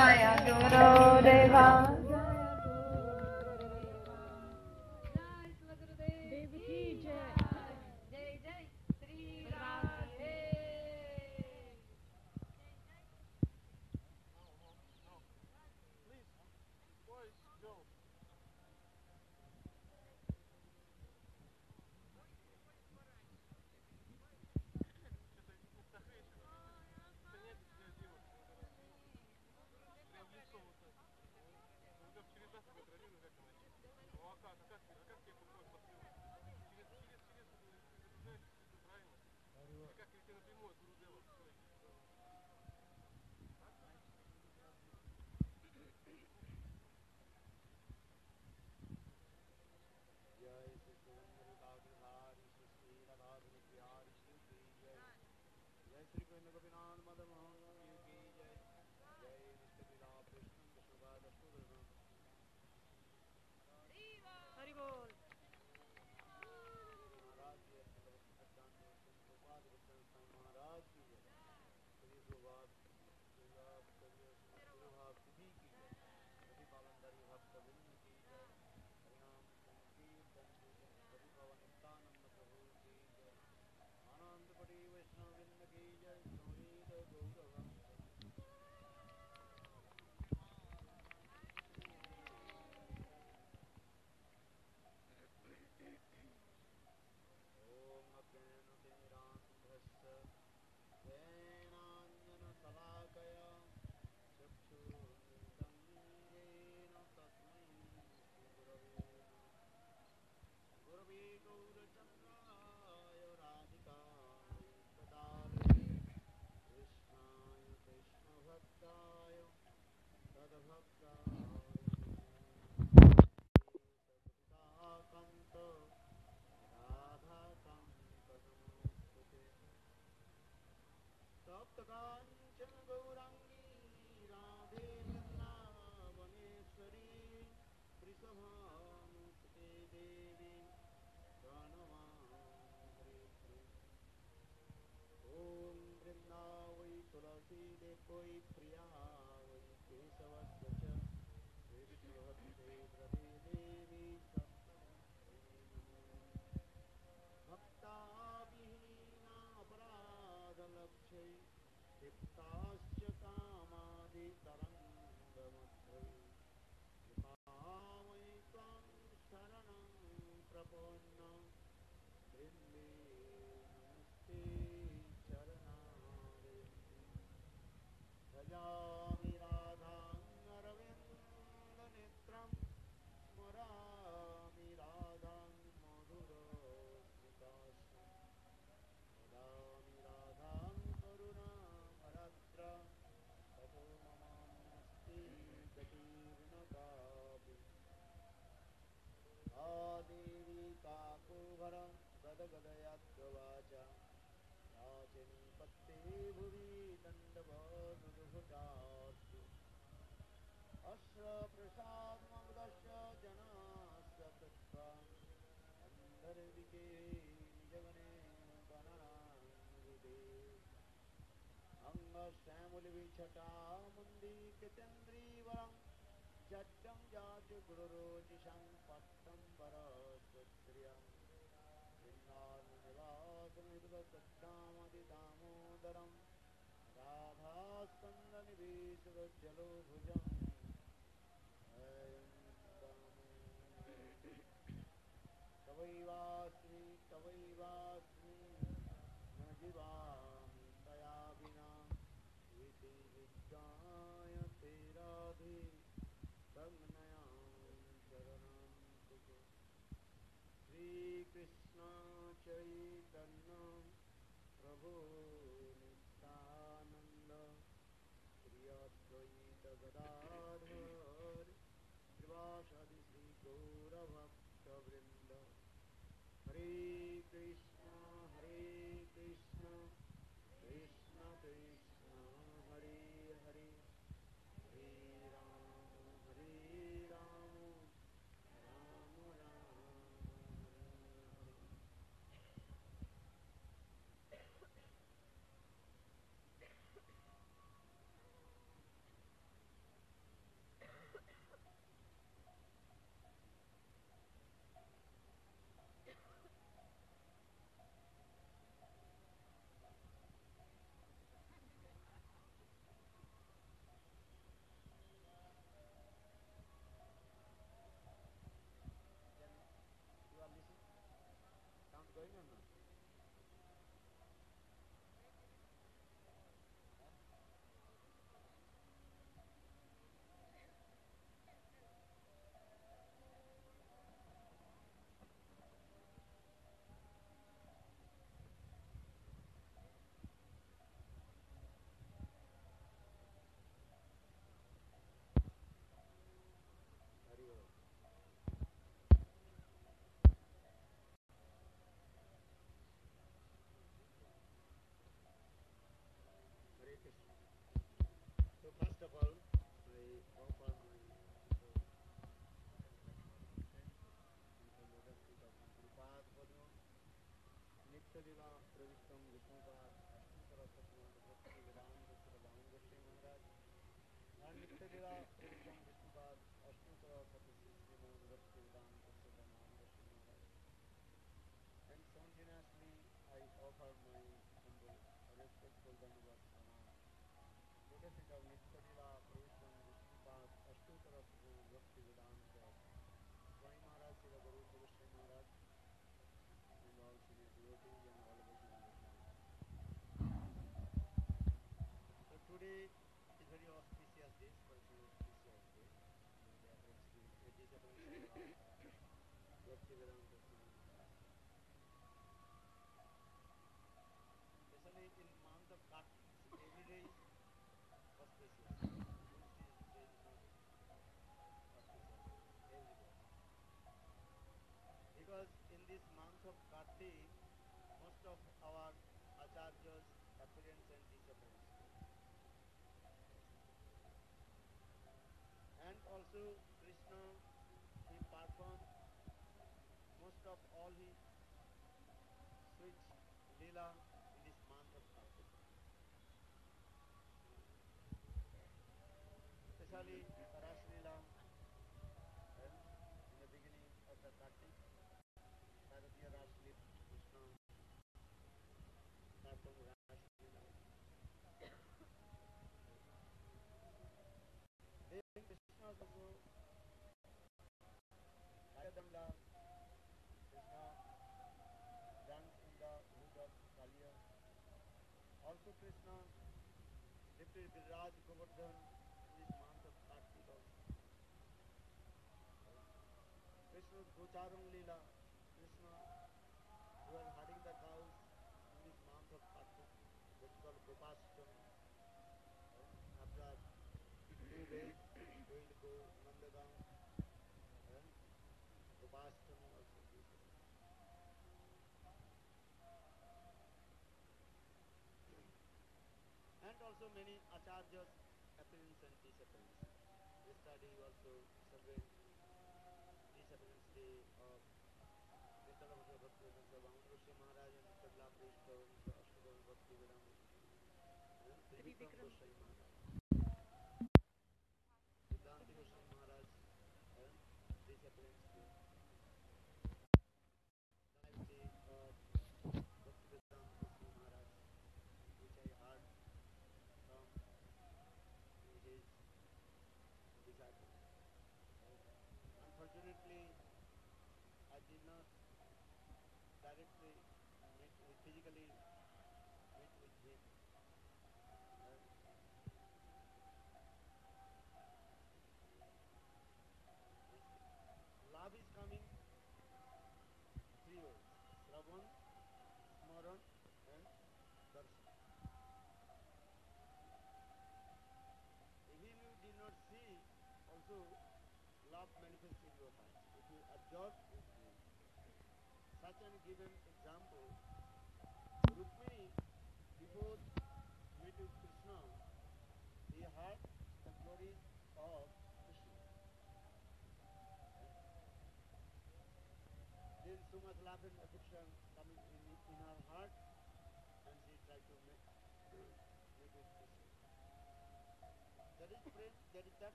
जय गुरुदेवा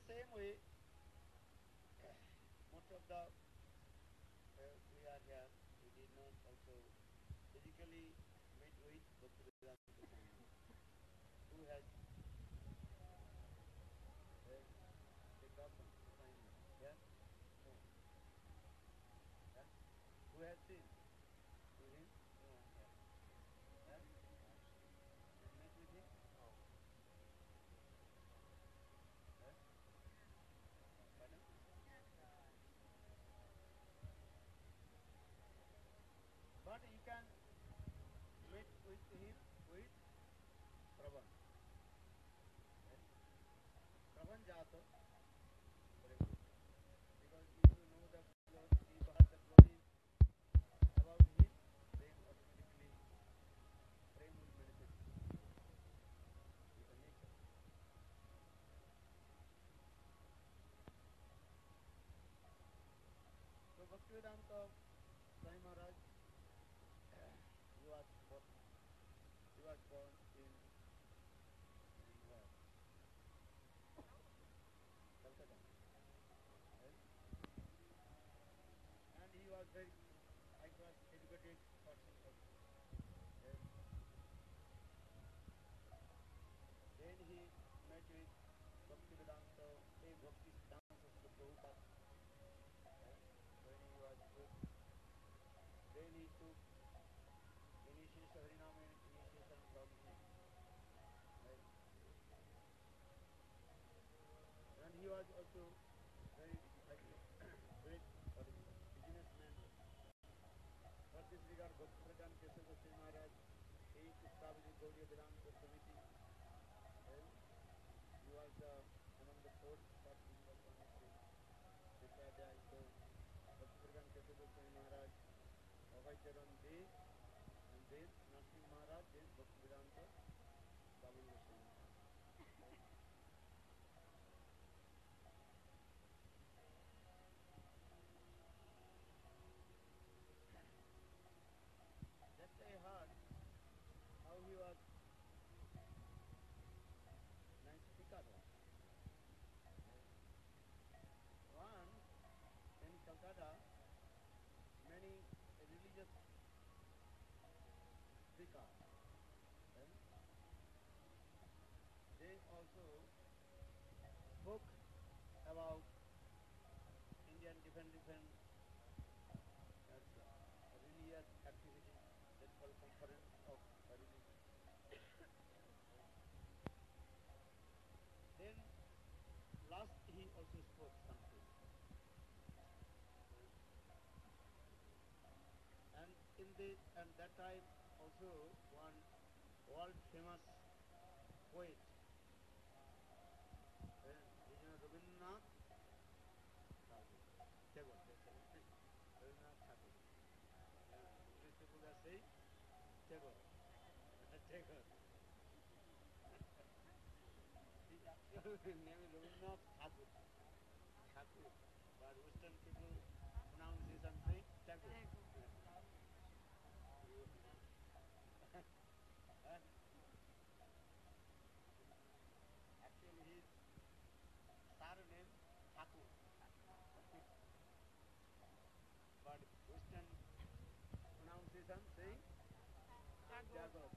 same way, most of the we are here, we did not also physically meet with Bhaktivedanta Swami, who has the darshan, yeah? No. Yeah? Who has seen to him? No one here. Yeah? And met with him? Yeah? Pardon? But you can meet with him with Pravan. Yeah? Pravan Jato, very good. Because if you know the Lord, if the glory about him, then automatically Prem will manifest with the nature. So Bhaktivedanta Swami Maharaj, he was born in where? Calcutta. Right? And he was very high-class educated person also. Right? Then he met with Bhaktivedanta, Bhakti Siddhanta Saraswati Prabhupada. Right? When he was good, then he took initiation, Harinama initiation from him. Right? And he was also very great businessman. For this regard, Bhakti Pradhan Keshav Goswami Maharaj, he established Gaudiya Vedanta Committee. He was among the fourth person in the committee. So Bhakti Pradhan Keshav Goswami Maharaj, Abhay Charan Dev, and then Narsimha Maharaj, then Bhakti Vedanta, Babul Goswami Maharaj. That I heard how he was nice speaker. One in Calcutta, many religious speakers. They also spoke about Indian different religious activities that called conference of religion. Then last he also spoke something. And that time also one world famous poet, Rabindranath Tagore. Rabindranath Tagore. English people are saying Tagore. Tagore. His actual name is Rabindranath Tagore. Tagore. But Western people pronounce it something Tagore. Actually, his surname Thakur. But Western pronunciation say Tagore.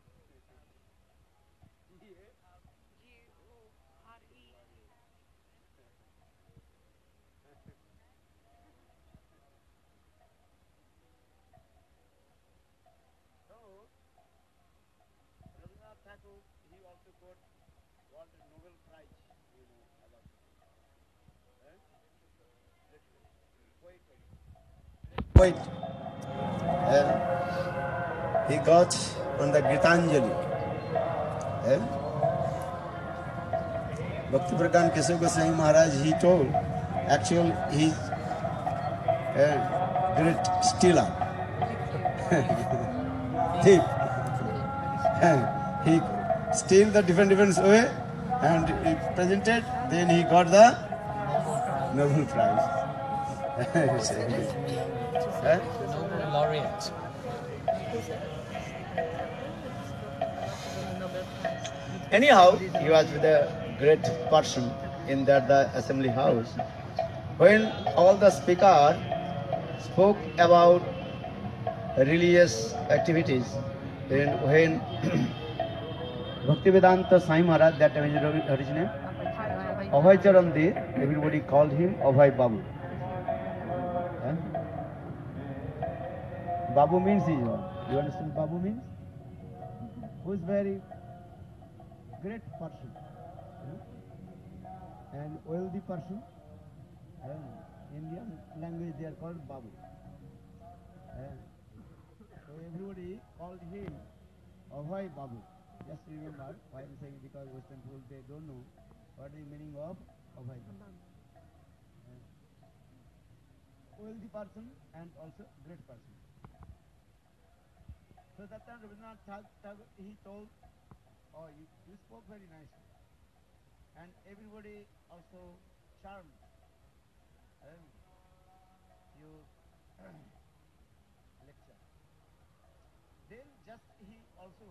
G-O-R-E. So, Rabindranath Tagore, he also got World Nobel Prize, you know, about poet. He got on the Gitanjali. Bhakti Pradhan Keshav Goswami Maharaj, he told, actually he's a great stealer. Thief. He steal the different way and he presented, then he got the Nobel Prize. Nobel laureate. Anyhow, he was the great person. in that the assembly house, when all the speakers spoke about religious activities, and when Bhaktivedanta Sai Maharaj, that time is his name, Abhay Charan De, everybody called him Abhay Babu. Eh? Babu means is what? You understand Babu means? Who is very great person, and wealthy person. Indian language they are called Babu. So everybody called him Abhay Babu. Just remember why I'm saying, because Western people they don't know what is the meaning of Abhay Babu. Wealthy person and also great person. So that time Rabindranath Tagore he told, oh, you spoke very nicely, and everybody also charmed. You lecture. Then just he also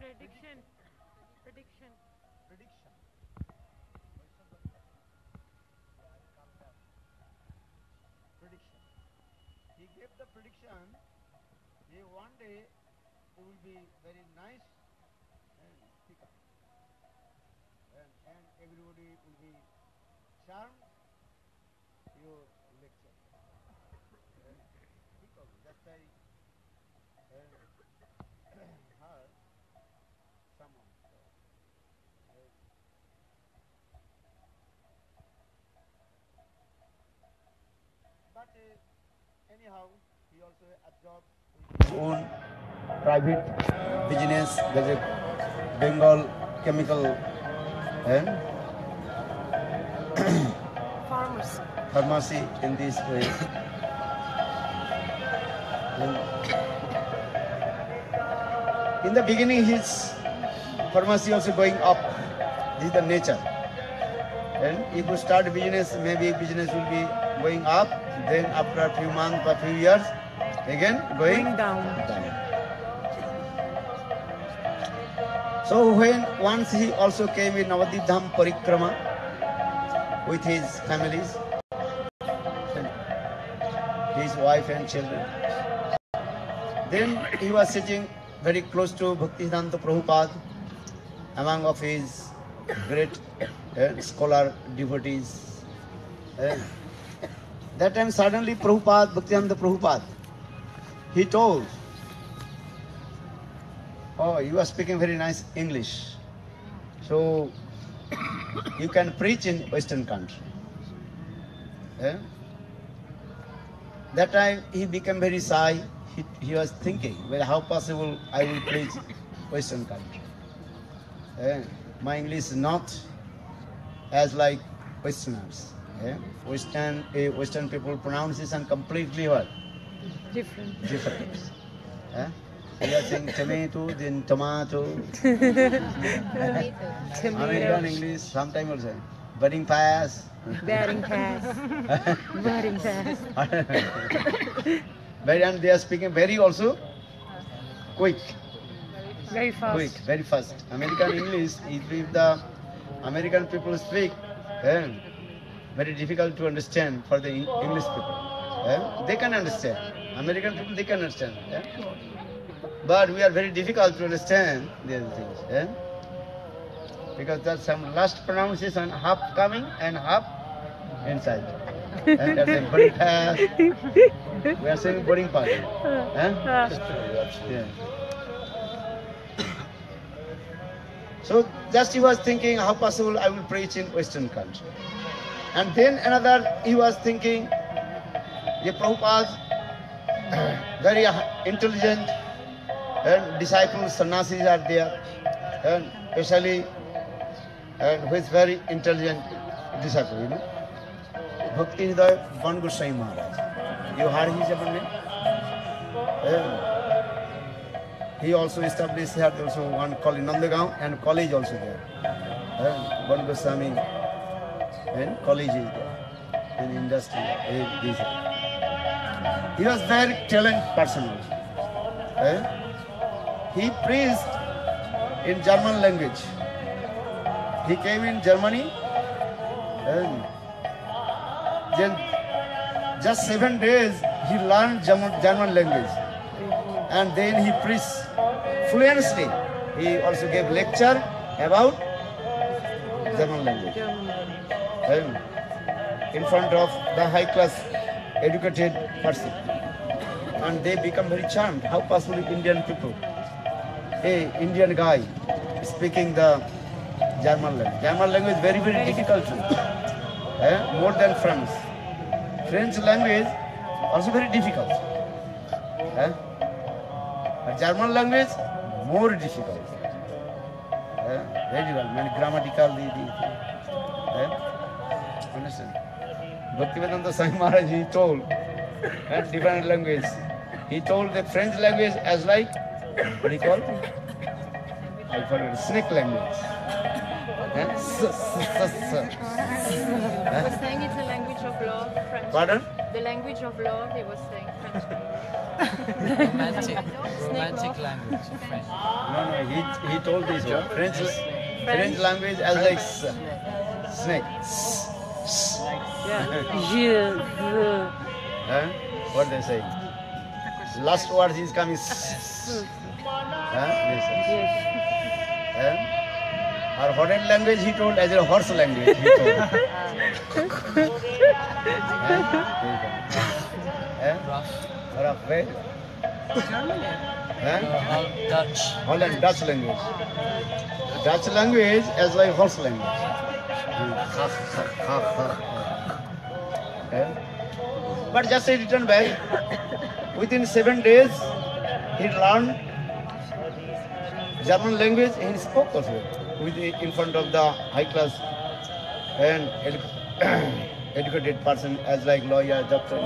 Prediction. prediction. Prediction. He gave the prediction. One day you will be very nice and speaker, and everybody will be charmed your lecture. That's why her someone. But anyhow, he also absorbed his own private business. There's a Bengal chemical pharmacy in this way. In the beginning, his pharmacy also going up. This is the nature. And if you start business, maybe business will be going up. Then after a few months or few years, again going down. So when once he also came in Navadip Dham Parikrama with his families, his wife and children. Then he was sitting very close to Bhaktisiddhanta Prabhupada, among of his great scholar devotees. That time suddenly Prabhupada, Bhaktisiddhanta Prabhupada, he told, oh, you are speaking very nice English, so you can preach in Western country. That time he became very shy. He was thinking, well, how possible I will preach Western country? My English is not as like Westerners. Western people pronunciation completely what? Different. We are saying tomato, then tomato. American English, sometimes also. Budding pass. Batting pass. Batting pass. And they are speaking very also quick. Very fast. Quick, very fast. American English, if the American people speak, very difficult to understand for the English people. They can understand. American people, they can understand. But we are very difficult to understand these things. Because there's some last pronunciation, half coming and half inside. And that's a boarding pass. We are saying boarding pass. Yeah. So just he was thinking, how possible I will preach in Western country. And then another, he was thinking, the Prabhupada, very intelligent, and disciples, sannyasis are there, and especially, and who is very intelligent disciple, you know. Bhakti Hridaya Ban Goswami Maharaj. You heard his name? He also established here also one college, Nandagaon, and college also there. Ban Goswami and college is there, in industry. He was very talented person also. He preached in German language. He came in Germany and then just 7 days he learned German language and then he preached fluently. He also gave lecture about German language in front of the high class educated person, and they become very charmed. How possible Indian people, Indian guy speaking the German language. German language is very, very difficult too. More than French. French language also very difficult. But German language more difficult. Very well, many grammatical. Understand? Bhaktivedanta Swami Maharaj, he told different language. He told the French language as like, what do you call? I forgot, snake language. He was saying it's a language of love, French. Pardon? The language of love, he was saying French. romantic language, French. No, he told this one. French language as like snake. What they say? Last words is coming. Our foreign language he told as a horse language. He told. Rough way. Dutch. Holland, Dutch language. Dutch language as like horse language. But just he returned back. Within 7 days, he learned German language and he spoke also in front of the high class and educated person as like lawyer, doctor.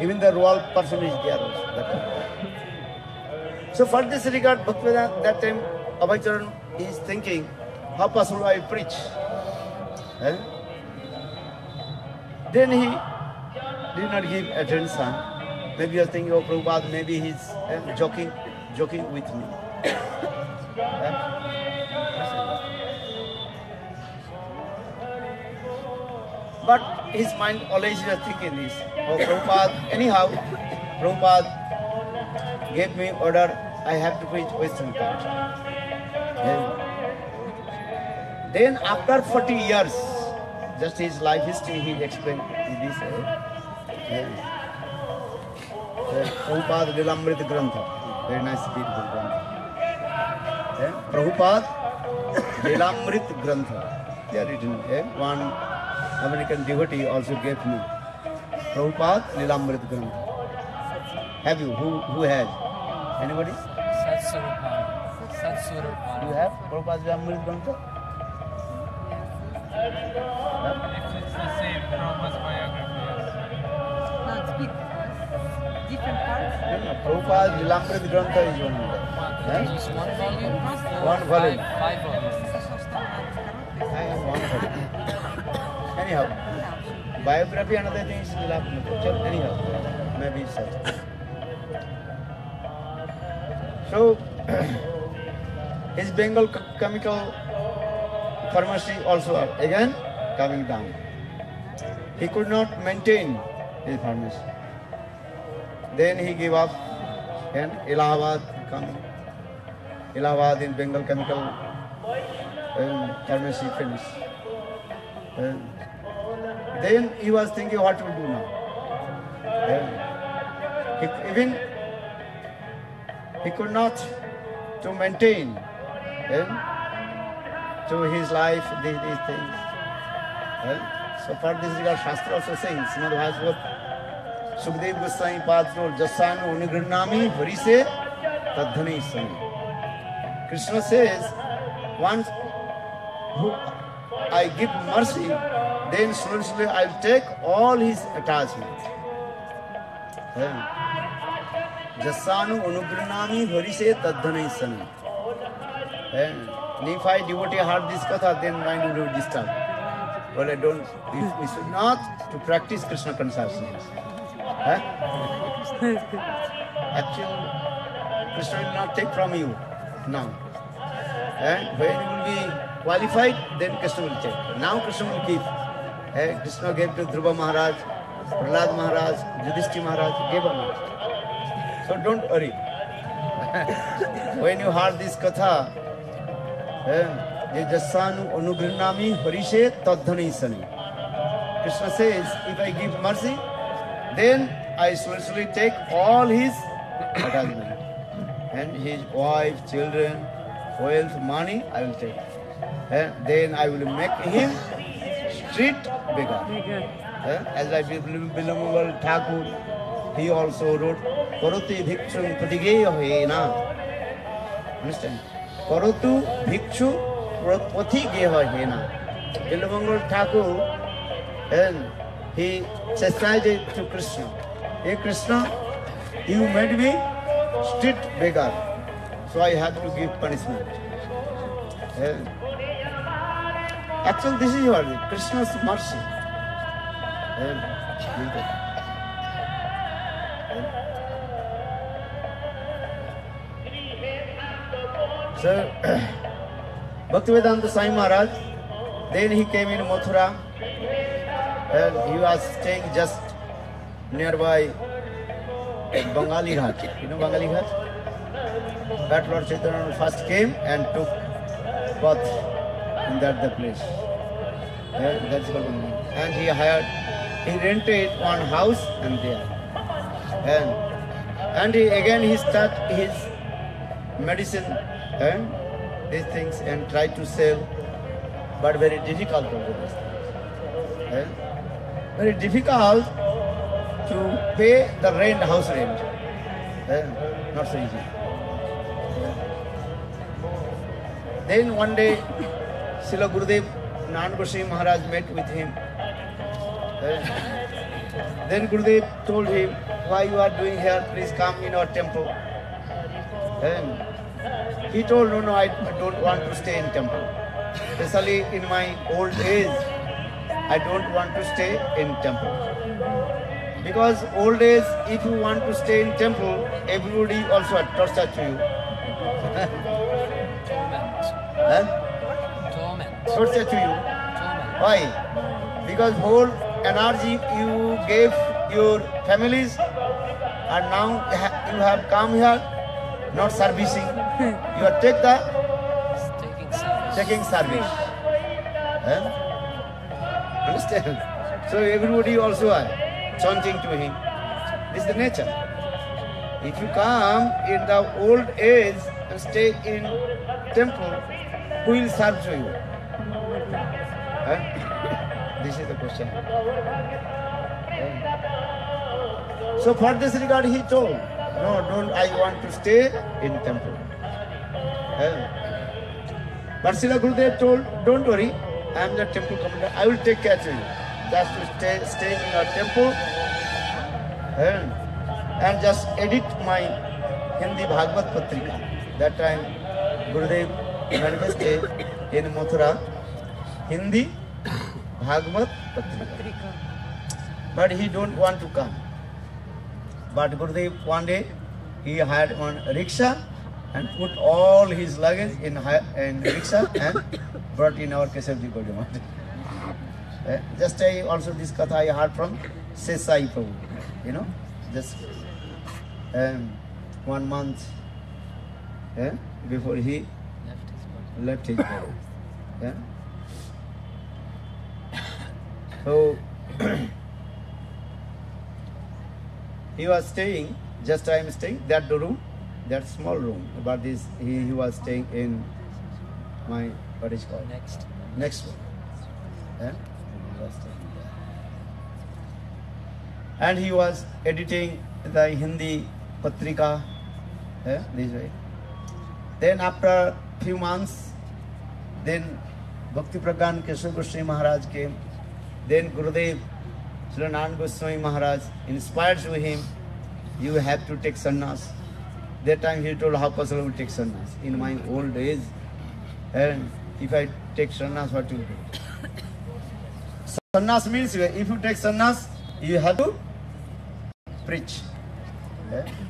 Even the royal person is there also. So for this regard, Bhaktivedanta, that time Abhaycharan is thinking, how possible I preach? Then he did not give attention. Maybe he was thinking, oh Prabhupada, maybe he's joking with me. But his mind always was thinking this. Oh Prabhupada, anyhow, Prabhupada gave me order, I have to preach Western culture. Then after 40 years, just his life history, he explained this. Prabhupada Lilamrita Grantha, very nice, beautiful Grantha. Prabhupada Lilamrita Grantha, they are written. One American devotee also gave me Prabhupada Lilamrita Grantha. Have you? Who has? Anybody? Satsurupana. Do you have Prabhupada Lilamrita Grantha? If it's the same, Prabhupada's biography. No, it's big. Different parts. Prabhupada Lilamrita Grantha is one. Just one volume? One volume. Five volumes. I have one volume. Anyhow, biography another thing is Lilamrita. Anyhow, maybe it's such. So, his Bengal chemical pharmacy also again coming down. He could not maintain his pharmacy. Then he gave up and Allahabad coming. Allahabad in Bengal chemical pharmacy finished. Then he was thinking what to do now. He could not to maintain to his life these things. So for this regard, Shastra also saying, Srimad Bhagavad, Sukdev Goswami Padro Jasanu Unigranami Varise Tadhani Sami. Krishna says, once who I give mercy, then slowly I'll take all his attachments. Jasanu Unugranami Varise Tadhani Sami. If I devotee heard this katha, then mind will be disturbed. Well, we should not to practice Krishna consciousness. Actually, Krishna will not take from you now. And when you will be qualified, then Krishna will take. Now Krishna will give. Krishna gave to Dhruva Maharaj, Prahlad Maharaj, Yudhishthira Maharaj, gave a lot. So don't worry. When you heard this katha, Jasanu Anugrinami Harishe Tadhani Sani. Krishna says, if I give mercy, then I spiritually take all his attachment. And his wife, children, wealth, money, I will take. Then I will make him street beggar. As I Bilamal Thakur, he also wrote, Karoti Bhikshum Patigeya Hena. Understand? Karotu Bhikshu Patigeya Hena. Bilamal Thakur, and he chastised to Krishna. Hey Krishna, you made me street beggar, so I had to give punishment. Actually, this is what Krishna's mercy. So, Bhaktivedanta Swami Maharaj, then he came in Mathura, and he was staying just nearby Bengali Ghat. You know Bengali Ghat? That Lord Chaitanya first came and took bath in that place. That's called Bengali. And he rented one house and there. And he started his medicine and these things and tried to sell, but very difficult to do this. Very difficult to pay the rent, house rent. Not so easy. Then one day, Srila Gurudev Nand Goswami Maharaj met with him. Then Gurudev told him, why you are doing here, please come in our temple. He told, no, I don't want to stay in temple. Especially in my old age, I don't want to stay in temple. Because old age, if you want to stay in temple, everybody also torture to you. Torment. Torture to you. Torment. Why? Because whole energy you gave your families, and now you have come here, not servicing. You are taking service. Understand? So everybody also are chanting to him. This is the nature. If you come in the old age and stay in temple, who will serve to you? This is the question. So for this regard he told, no, don't, I want to stay in temple. But Srila Gurudev told, don't worry, I am the temple commander, I will take care of you. Just to stay in our temple and just edit my Hindi Bhagavad Patrika. That time Gurudev manifested in Mathura Hindi Bhagavad Patrika. But he don't want to come. But Gurudev one day he had one rickshaw and put all his luggage in rickshaw and brought in our Keshavji Gaudiya Math. Just I also this katha I heard from Sesai Prabhu, you know, just 1 month before he left his body. So he was staying, just I am staying, that room, that small room, but this he was staying in my, what is called? Next one. He was staying there. And he was editing the Hindi Patrika, this way. Then after few months, then Bhakti Pragyan Keshav Goswami Maharaj came. Then Gurudev Srila Nand Goswami Maharaj inspired to him, you have to take sannyas. That time he told, how possible to take sannyas in my old age, and if I take sannyas, what will you do? Sannyas means if you take sannyas, you have to preach.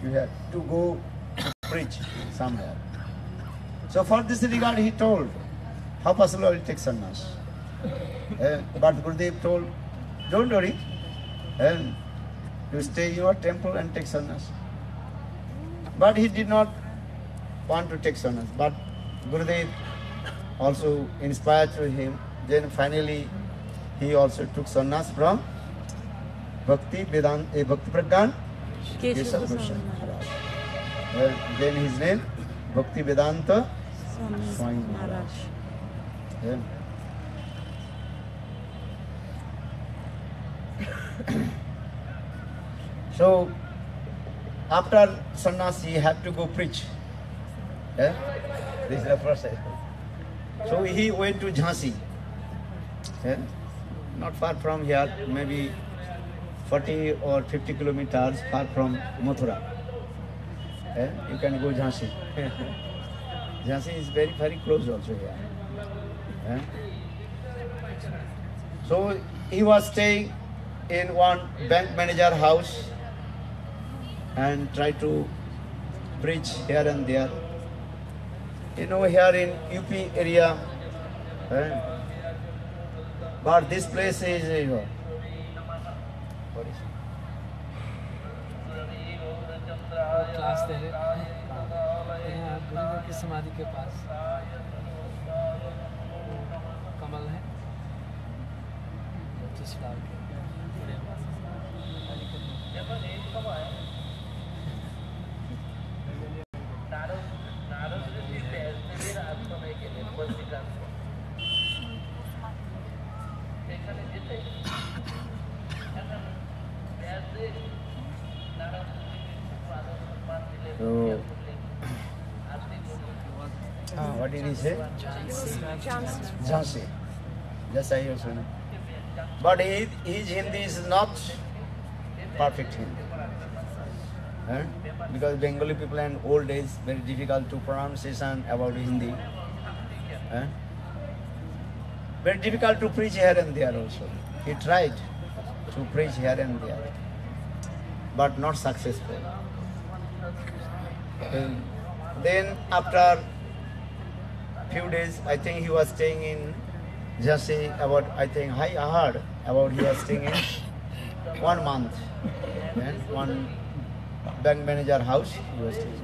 You have to go to preach somewhere. So for this regard, he told, how possible I will take sannyas? But Gurudev told, don't worry, you stay in your temple and take sannyas. But he did not want to take sannyas. But Gurudev also inspired to him. Then finally, he also took sannyas from Bhakti Pradhan Keshav Goswami Maharaj. Then his name, Bhakti Vedanta Swami Maharaj. Yeah. So, after sannyas, he had to go preach. Yeah? This is the process. So he went to Jhansi. Yeah? Not far from here, maybe 40 or 50 kilometers far from Mathura. Yeah? You can go Jhansi. Jhansi is very, very close also here. Yeah? So he was staying in one bank manager house and tried to preach here and there. You know, here in UP area, but this place is what is it? Class दे रहे यहाँ गुरुदेव की समाधि के पास कमल है lotus flower के बड़े So, what did he say? Jhansi. Yes, I also know. But his Hindi is not perfect Hindi. Because Bengali people in old days very difficult to pronunciation about Hindi. Very difficult to preach here and there also. He tried to preach here and there, but not successful. Then after few days, I think he was staying in Jhansi about, I think I heard about he was staying in 1 month. And one bank manager house he was staying.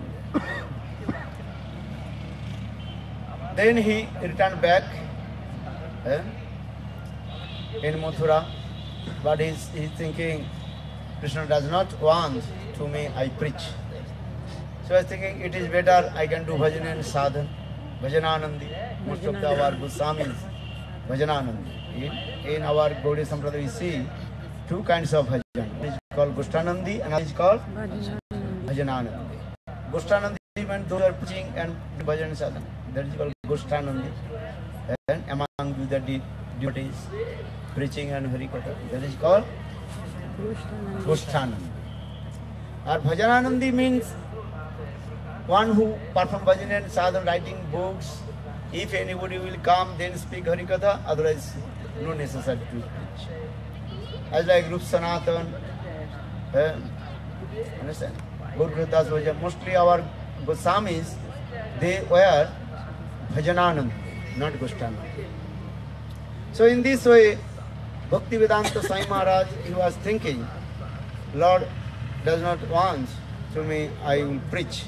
Then he returned back in Mathura, but he's thinking Krishna does not want to me I preach. So I was thinking it is better I can do bhajan and sadhan, bhajananandi. Most of our Goswamis, bhajananandi. In our Gaudiya Sampradaya we see two kinds of bhajan. One is called Gushtanandi and one is called bhajananandi. Gushtanandi means those are preaching and bhajan and sadhan. That is called Gushtanandi. And among the devotees, preaching and harikatha, that is called Gushtanandi. Or bhajananandi means one who perform bhajan and sadhana, writing books. If anybody will come, then speak harikatha, otherwise no necessary to preach. As like Rup Sanatan, understand? Guru Das Bhajan, mostly our Goswamis, they were bhajananandi, not Gushtanandi. So in this way, Bhakti Vedanta Swami Maharaj, he was thinking, Lord does not want to me, I will preach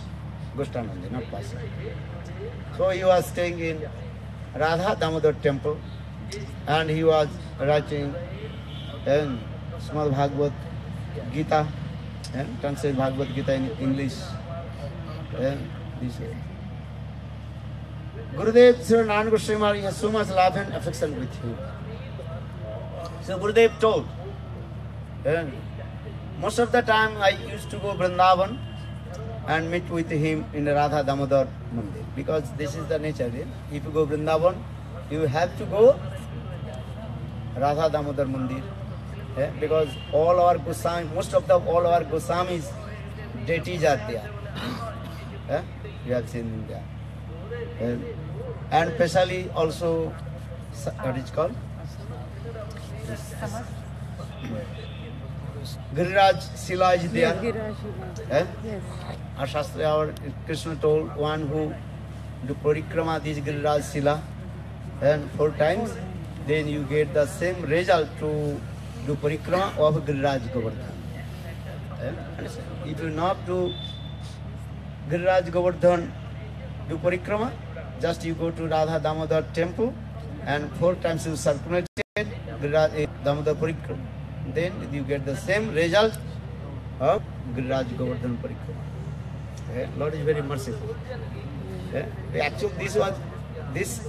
Gushtanandi, not possible. So he was staying in Radha Damodar temple and he was writing Srimad Bhagavad Gita, translate Bhagavad Gita in English. This way. Gurudev Sri Narayana Goswami Maharaj has so much love and affection with him. So Gurudev told, most of the time I used to go Vrindavan and meet with him in the Radha Damodar Mandir, because this is the nature. If you go Vrindavan, you have to go Radha Damodar Mandir, because all our Goswamis, most of all our Goswamis deities are there. You have seen there. And especially also, what is called? Giriraj Sila is Yes, there. Giraj. Eh? Yes. Our Shastra, our Krishna told one who do parikrama this Giriraj Sila and 4 times, then you get the same result to do parikrama of Giriraj Govardhan. Understand? If you not do Giriraj Govardhan, do parikrama, just you go to Radha Damodar temple and 4 times you circulate Giriraj Damodar parikrama. Then you get the same result of Giriraj Govardhan parikrama. Lord is very merciful. Actually, this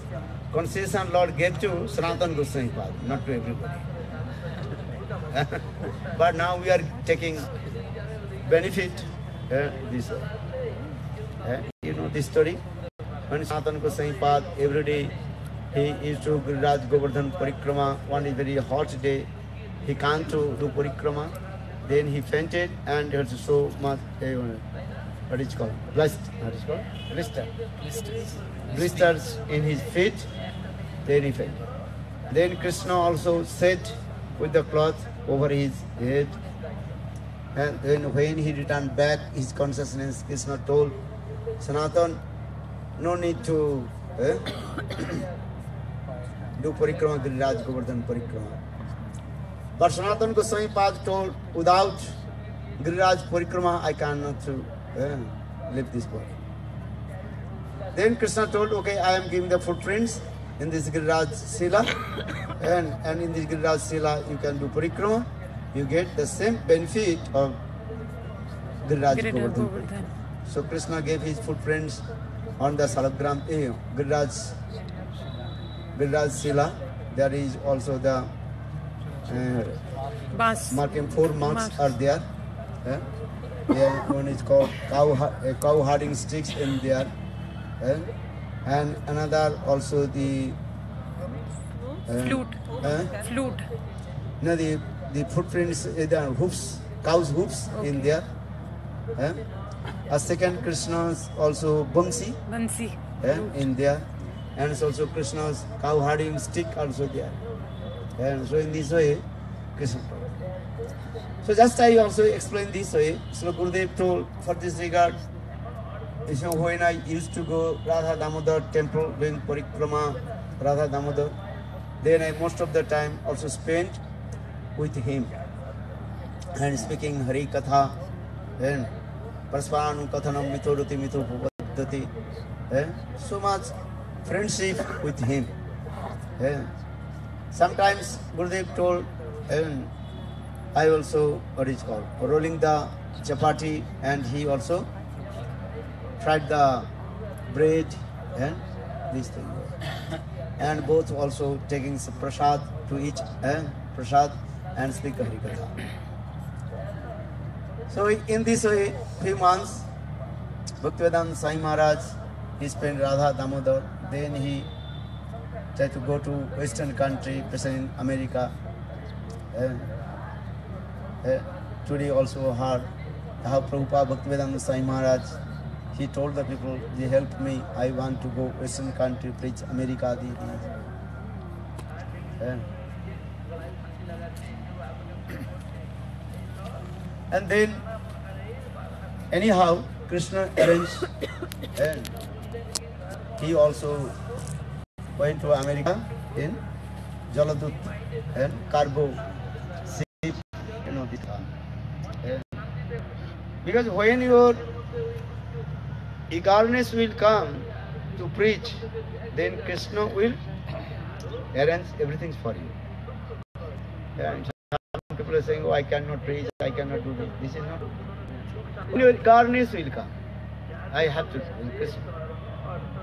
concession Lord gave to Sanatana Goswami Pad, not to everybody. But now we are taking benefit this way. You know this story? When Sanatana Goswami Pad, every day he used to Giriraj Govardhan parikrama. One is very hot day, he can't to do parikrama. Then he fainted and he was so much, what is it called? Blisters in his feet. Then he fainted. Then Krishna also sat with the cloth over his head. And then when he returned back his consciousness, Krishna told Sanatan, no need to do parikrama, Giriraj Govardhan parikrama. But Sanatana Goswami Pad told, without Giriraj parikrama, I cannot leave this body. Then Krishna told, okay, I am giving the footprints in this Giriraj Sila, and in this Giriraj Sila you can do parikrama, you get the same benefit of Giriraj Govardhan. So Krishna gave his footprints on the Salagram, Giriraj Sila. There is also the marking 4 marks are there. One is called cow herding sticks in there. And another also the Flute. Flute. No, the footprints, the hoofs, cow's hoofs in there. A second Krishna's also Bansi Bansi. in there. And it's also Krishna's cow herding stick also there. And so in this way, Krishna told. So just I also explain this way. So Gurudev told for this regard, so when I used to go Radha Damodar temple doing parikrama Radha Damodar, then I most of the time also spent with him and speaking Hari Katha and Parasparanu Kathanam Mithoduti Mithopupaddati. So much friendship with him. Sometimes Gurudev told, I also, what is called, rolling the chapati, and he also fried the bread and this thing. And both also taking some prasad to each prasad and speak Harikatha. So in this way, 3 months, Bhaktivedanta Sai Maharaj, he spent Radha Damodar, then he tried to go to Western country, especially in America. Today also heard how Prabhupada Bhaktivedanta Sai Maharaj, he told the people, they helped me, I want to go Western country, preach America. And then, anyhow, Krishna arranged, and he also went to America in Jaladut and cargo ship, this one. Because when your eagerness will come to preach, then Krishna will arrange everything for you. And some people are saying, oh, I cannot preach, I cannot do this. This is not. When your eagerness will come, I have to do Krishna.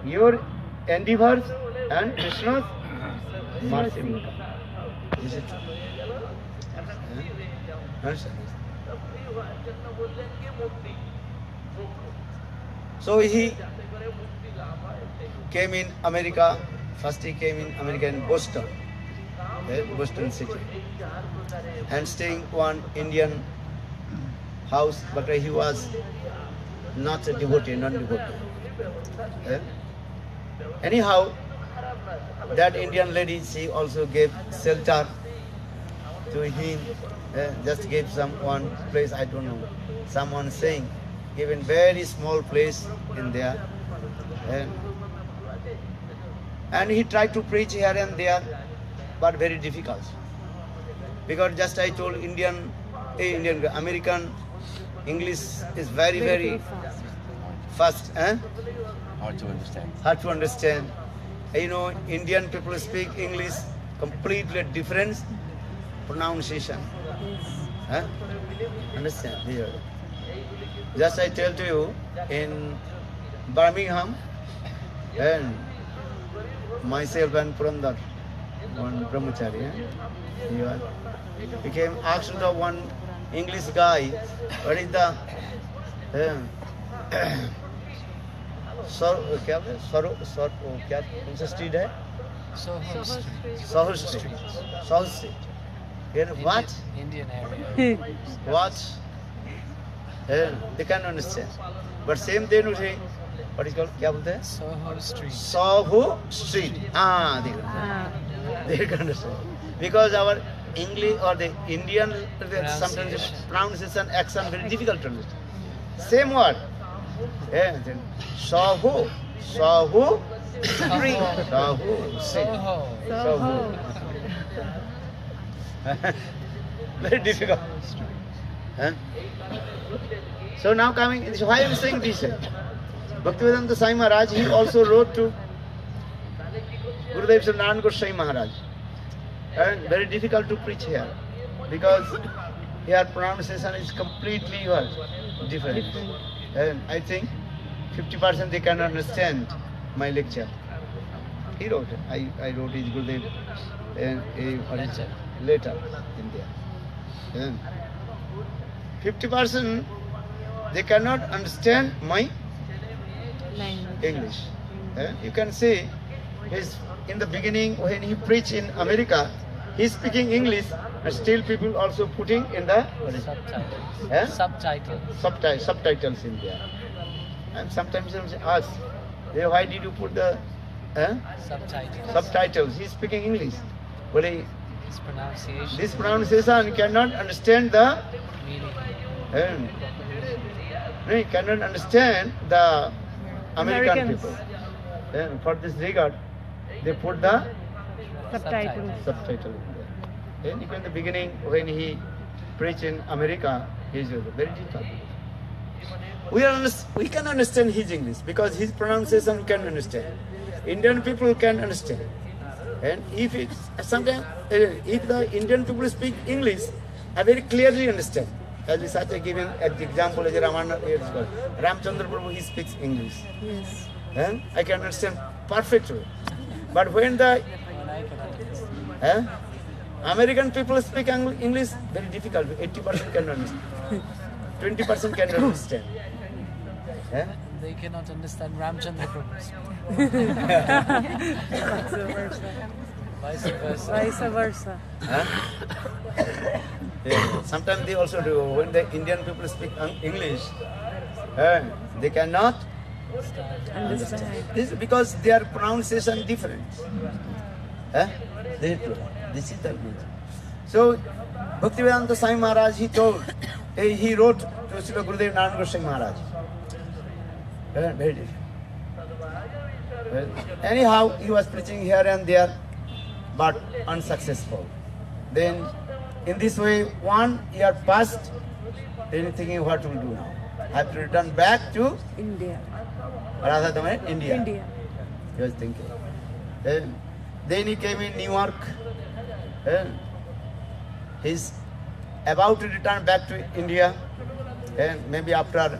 Your endeavors and Krishna's mercy will come. This is true. Understand? So he came in America. First he came in America in Boston, Boston city, and staying one Indian house, but he was not a devotee, non-devotee. Anyhow, that Indian lady, she also gave shelter to him just gave some one place, I don't know, someone saying, given very small place in there. And he tried to preach here and there, but very difficult. Because just I told American English is very fast. Hard to understand. Hard to understand. You know, Indian people speak English completely different pronunciation. Understand? Here. Just I tell to you, in Birmingham, and myself and Purandar, one brahmachari, he became asked the one English guy, what is the क्या कौन सा street है? Soho Street. Soho Street. Soho Street. What? Indian area. What? They can't understand. But same day, what is called? क्या बोलते हैं? Soho Street. Soho Street. They can understand. Because our English or the Indian sometimes pronunciation accent very difficult to understand. Same word. Soho Street. Soho. Very difficult. So now coming, why I am saying this? Bhaktivedanta Swami Maharaj, he also wrote to Gurudev Sri Narayana Goswami Maharaj. And very difficult to preach here because here pronunciation is completely different. And I think 50% they can understand my lecture. He wrote it. I wrote his Gurudev letter in there. And 50% they cannot understand my English. You can see in the beginning when he preached in America, he's speaking English and still people also putting in the subtitles in there. And sometimes they ask, why did you put the subtitles? He's speaking English. But this pronunciation cannot understand the meaning. He cannot understand the American people. And for this regard, they put the subtitle in there. And even in the beginning, when he preached in America, he was very difficult. We can understand his English because his pronunciation we can understand. Indian people can understand. And if the Indian people speak English, I very clearly understand. As we started giving an example, as Ramchandra Prabhu, he speaks English. Yes. And I can understand perfectly. But when the American people speak English, very difficult. 80% cannot understand. 20% cannot understand. They cannot understand Ramchandra Prabhu. Vice versa. Sometimes they also do. When the Indian people speak English, they cannot understand. This is because their pronunciation different. This is the reason. So, Bhaktivedanta Swami Maharaj, he wrote to Srila Gurudev Narayana Goswami Maharaj. Very different. Anyhow, he was preaching here and there, but unsuccessful. Then, in this way, 1 year passed, then thinking what will do now. I have to return back to India. India. He was thinking. Then he came in New York. He's about to return back to India. And maybe after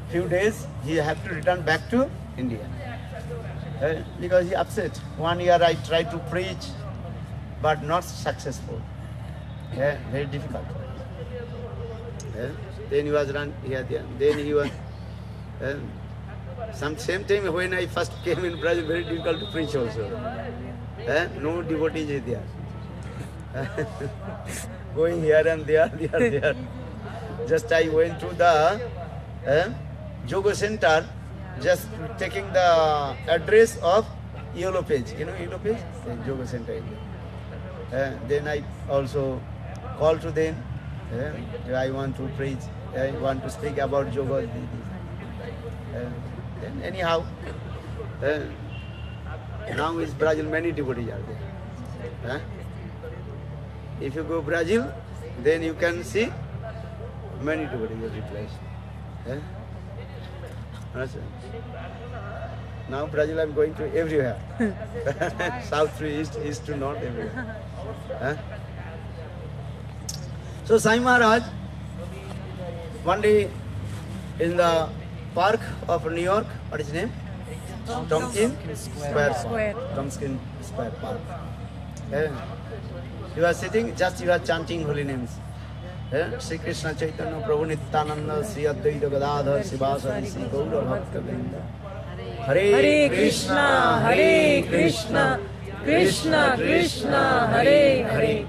few days, he have to return back to India. Because he upset. 1 year I tried to preach, but not successful. Very difficult. Then he was run here. Then he was. Same time when I first came in Brazil, very difficult to preach also. No devotees is there. Going here and there. Just I went to the yoga center, just taking the address of Yellow Page. You know Yellow Page? The yoga center. Then I also call to them. I want to preach. I want to speak about yoga. Then anyhow, now is Brazil, many devotees are there. If you go Brazil, then you can see many devotees every place. Now Brazil, I'm going to everywhere. South to east, east to north, everywhere. So Sai Maharaj, one day in the park of New York, what is his name? Tompkins Square. Tompkins Square Park. You are sitting, just you are chanting holy names. Sri Krishna Chaitanya Prabhu Nityananda Sri Advaita Gadadhar Sivasari Sri Gaura Bhakta Vrinda. Hare Krishna, Hare Krishna, Krishna Krishna, Hare Hare,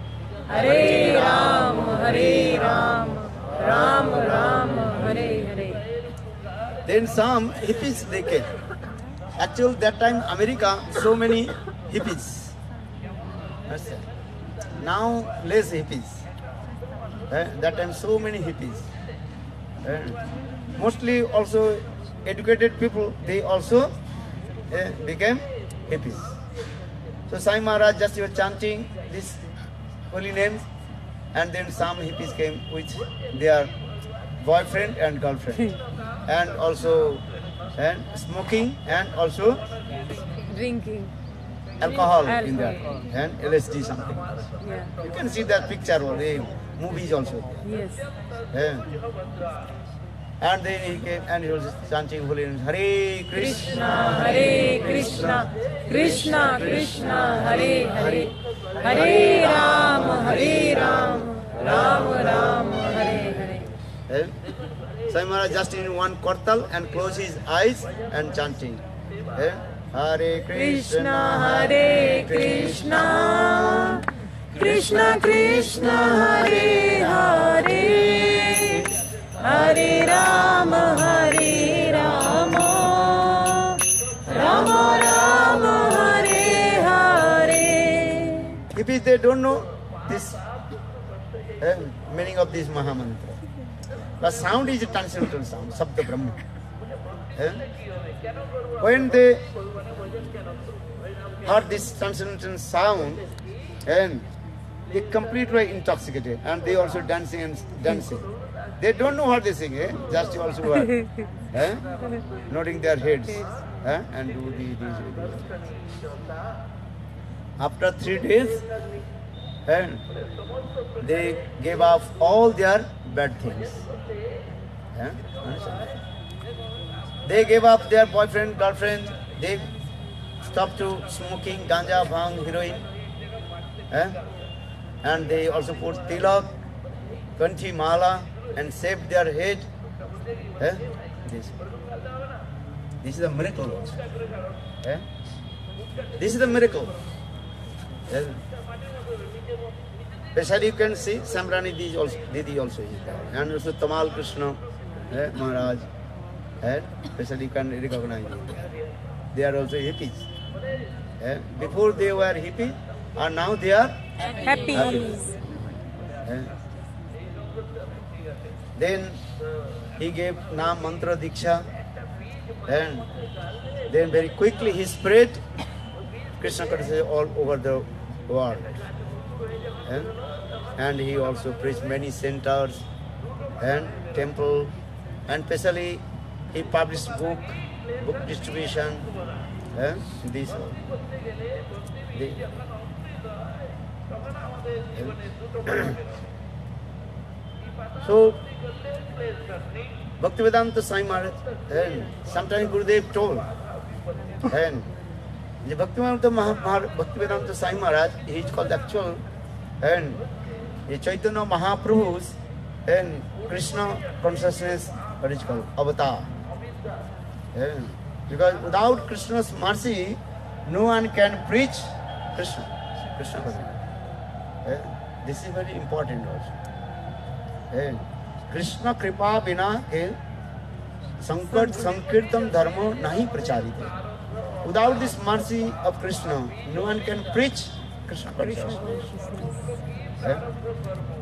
Hare Ram, Ram Ram, Hare Hare. Then some hippies they came. Actually, that time America, so many hippies. Now less hippies. That time so many hippies. Mostly also educated people, they also became hippies. So Sai Maharaj just was chanting these holy names, and then some hippies came with their boyfriend and girlfriend, and also smoking, and also Drinking. alcohol in that, and LSD something. Yeah. You can see that picture or the movies also. Yes. And then he came and he was chanting holy names. Hare Krishna, Hare Krishna, Krishna Krishna, Hare Hare, Hare Ram, Ram Ram, Hare Hare. Sai Maharaj just in one kortal and close his eyes and chanting. Hare Krishna, Hare Krishna, Krishna Krishna, Hare Hare, Hare Ram, Rama Rama, Hare Hare. If they don't know this meaning of this Mahamantra, the sound is a transcendental sound, Sabda Brahma. When they heard this transcendental sound, and they completely intoxicated, and they also dancing and dancing. They don't know what they sing, just also what, nodding their heads, and do these. After 3 days, they gave up all their bad things. They gave up their boyfriend, girlfriend. They stopped to smoking ganja, bhang, heroin, and they also put tilak, kanthi mala, and shaved their head. This is a miracle also. This is the miracle. Especially you can see Samrani Didi also is there. And also Tamal Krishna Maharaj. Especially you can recognize it. They are also hippies. Before they were hippies, and now they are Happy. Then he gave Nam Mantra Diksha, and then very quickly he spread Krishna consciousness all over the world. And he also preached many centers and temple, and especially he published book distribution. This. So, Bhaktivedanta Sai Maharaj, and sometimes Gurudev told, and the Bhaktivedanta Sai Maharaj, he is called actual, and the Chaitanya Mahaprabhu's and Krishna consciousness, what is called avatar. Because without Krishna's mercy, no one can preach Krishna. This is very important also. Krishna kripa bina ke sankat sankirtan dharma nahi pracharit. Without this mercy of Krishna, no one can preach Krishna consciousness.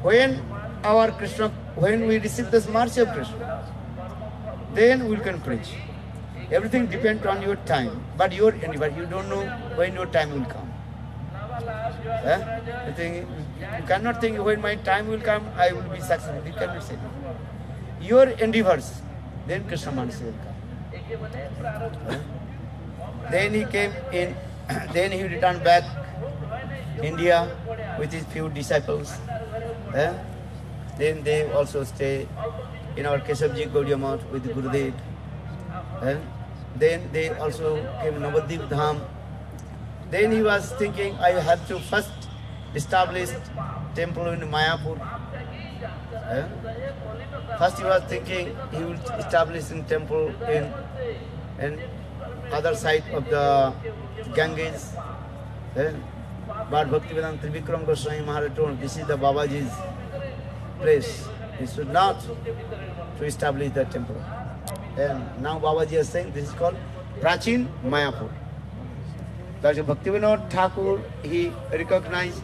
When our Krishna, when we receive this mercy of Krishna, then we can preach. Everything depends on your time, but you don't know when your time will come. You cannot think when my time will come, I will be successful. You cannot say that. Your endeavors, then Krishna mercy will come. Then he came in, then he returned back India with his few disciples. Then they also stay in our Keshavji Gaudiya Math with Gurudev. Then they also came Navadvip Dham. Then he was thinking, I have to first establish temple in Mayapur. First he was thinking he will establish a temple in other side of the Ganges. But Bhaktivedanta Trivikram Goswami Maharaj told, this is the Babaji's place. He should not to establish the temple. And now Babaji is saying this is called Prachin Mayapur. That's Bhaktivinoda Thakur, he recognized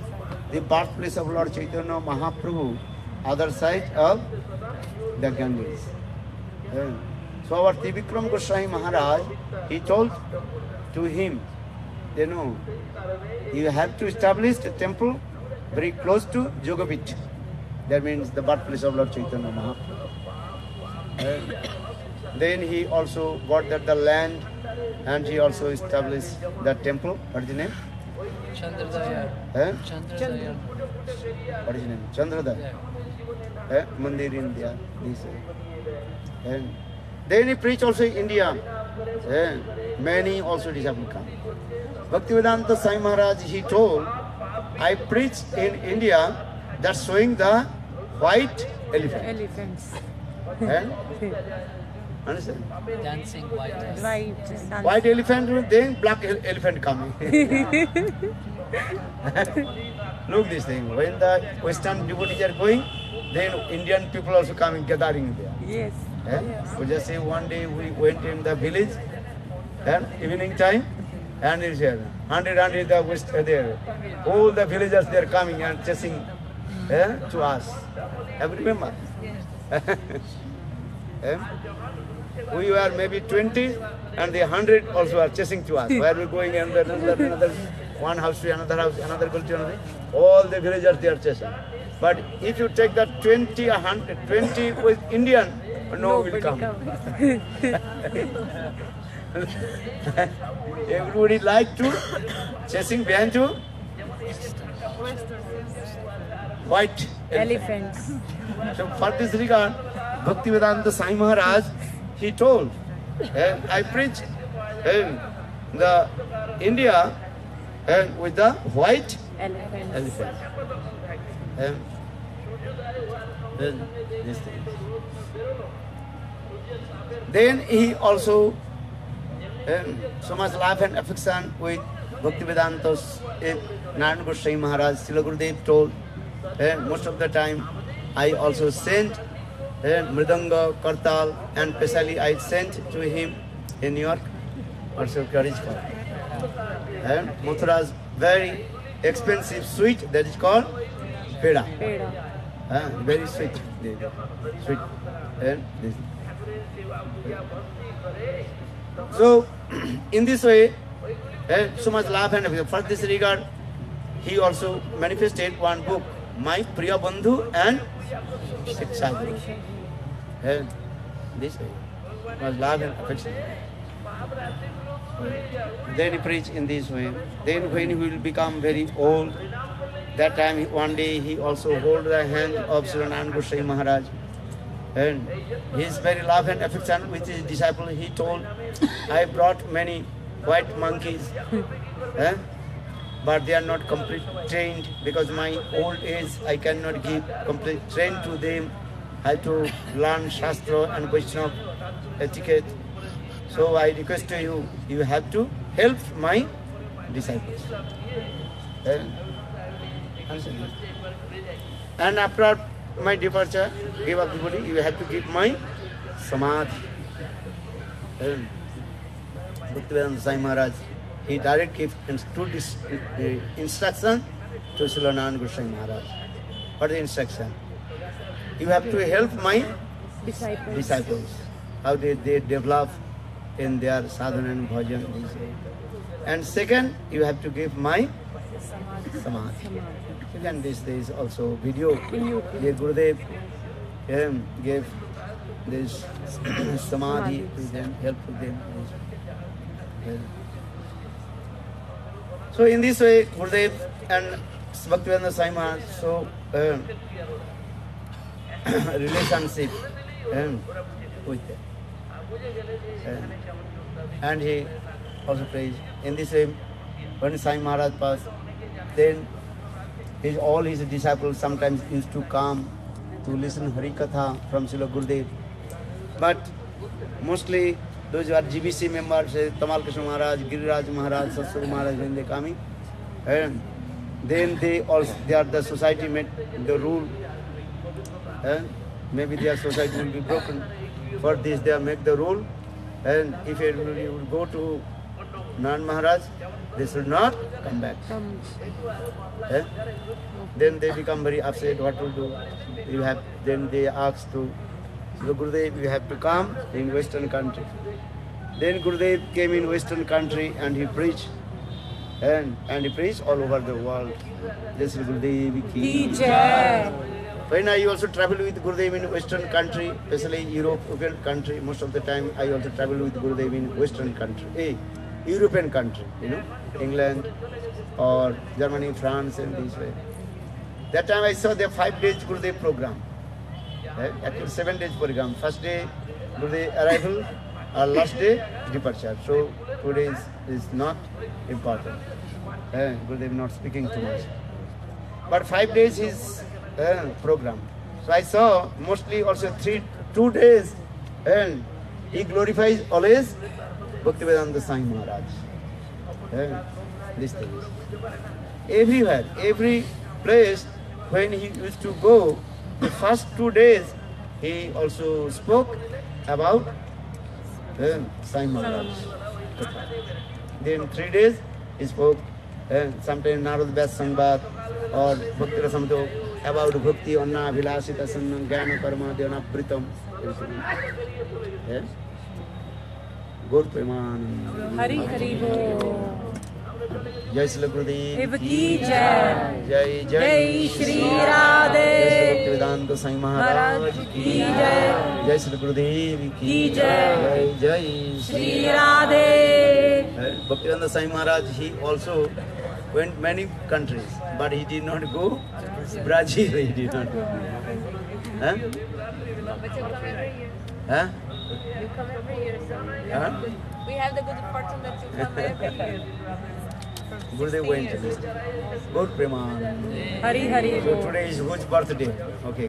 the birthplace of Lord Chaitanya Mahaprabhu, other side of the Ganges. So our Trivikram Goswami Maharaj, he told to him, you have to establish a temple very close to Jogapit. That means the birthplace of Lord Chaitanya Mahaprabhu. Then he also bought the land and he also established the temple. What is the name? Chandradayar. Chandradayar. What is the name? Chandradayar. Mandir in India. And then he preached also in India. Many also disciples come. Bhaktivedanta Swami Maharaj, he told, I preached in India that's showing the white elephant. Elephants. Understand? Dancing white. White elephant, then black elephant coming. Look this thing. When the Western devotees are going, then Indian people also coming gathering there. Yes. Yes. We just say one day we went in the village, evening time, and it's here. 100 the West there. All the villagers they are coming and chasing to us. Have you remember? We were maybe 20 and the 100 also are chasing to us. Where we going another one house to another house, another go to another. All the villagers they are chasing. But if you take that 20 with Indian, no will come. Everybody like to chasing behind to white Elephants. So for this regard, Bhaktivedanta Swami Maharaj, he told, I preach the India with the white Elephants. elephant. This thing. Then he also so much love and affection with Bhaktivedanta's Narayana Goswami Maharaj. Srila Gurudev told, most of the time I also sent Mridanga, Kartal, and especially I sent to him in New York, also courage for. And Mathura's very expensive sweet that is called Peda. Very sweet. Sweet. And this. So, in this way, so much love and affection. For this regard, he also manifested one book, My Priya Bandhu and Sadhu. This way, was love and affection. Then he preached in this way. Then when he will become very old, that time one day he also hold the hand of Sri Narayana Goswami Maharaj. And his very love and affection with his disciple, he told, I brought many white monkeys, but they are not complete trained because my old age, I cannot give complete train to them. I have to learn Shastra and Vaishnava etiquette. So I request to you, you have to help my disciples. And after my departure, give up the body, you have to give my samadhi. Bhaktivedanta Swami Maharaj, he directly gave two instructions to Srila Narayan Goswami Maharaj. What is the instruction? You have to help my disciples. How they develop in their sadhana and bhajan. And second, you have to give my samadhi. And this there is also video. Here Gurudev gave this samadhi to them, help to them. So in this way, Gurudev and Bhaktivedanta Swami Maharaj, so relationship with them. And he also prays. In this way, when Swami Maharaj passed, then all his disciples sometimes used to come to listen Hari Katha from Srila Gurudev. But mostly those who are GBC members, Tamal Krishna Maharaj, Giriraj Maharaj, Satsuru Maharaj, when they coming, and then they are the society made the rule. Maybe their society will be broken. For this they make the rule, and if everybody would go to Narayan Maharaj, they should not come back. Then they become very upset. What to do? Then they ask to Gurudev, you have to come in Western country. Then Gurudev came in Western country and he preached. And he preached all over the world. This is Gurudev ki jai. When I also travel with Gurudev in Western country, especially European country, most of the time I also travel with Gurudev in Western country, European country, England or Germany, France, and this way. That time I saw the 5 days Gurudev program. Actually 7 days program. First day Gurudev arrival, last day departure. So 2 days is not important. Gurudev not speaking too much. But 5 days is program. So I saw mostly also 2 days, and he glorifies always Bhaktivedanta Swami Maharaj. These things. Everywhere, every place when he used to go, the first 2 days he also spoke about Swami Maharaj. Then 3 days he spoke sometimes Narad Vyas Sangvat or Bhakti Rasamto about Bhakti Anna Vilasita Sanna Jnana Karma Dhyana Pritam. Gaur Premanand. Hari Hari Bol. Jai Srila Gurudev Ki jai. Jai Jai Shri Radhe. Jai Bhaktivedanta Swami Maharaj Ki jai. Jai Srila Gurudev Ki jai. Jai Shri Radhe. Bhaktivedanta Swami Maharaj, he also went many countries, but he did not go Brazil. He did not go. But you come every year. Huh? You come every year, so Huh? we have the good fortune that you come every year. Gurudev went to this. Gaur Premanand. Hari Hari So Bol. today is whose birthday? Okay.